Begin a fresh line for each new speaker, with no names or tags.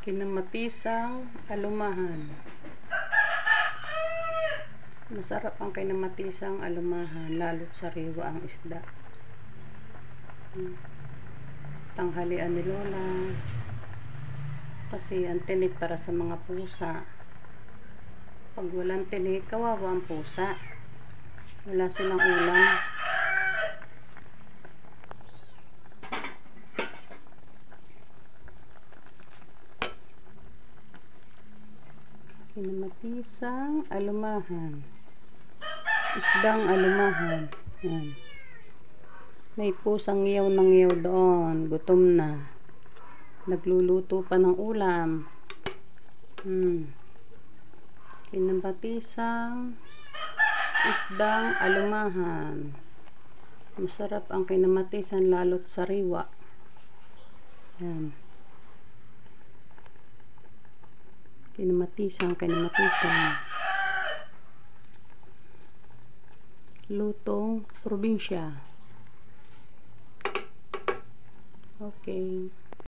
Kinamatisang alumahan. Masarap ang kinamatisang alumahan, lalo't sariwa ang isda. Tanghalian ni Lola. Kasi ang tinik para sa mga pusa. Pag walang tinik, kawawa ang pusa. Wala silang ulam. Kinamatisang alumahan. Isdang alumahan. Yan. May pusang ngiyaw ng ngiyaw doon. Gutom na. Nagluluto pa ng ulam. Kinamatisang isdang alumahan. Masarap ang kinamatisan lalo't sariwa. Yan. Kinamatisan. Lutong probinsya. Okay.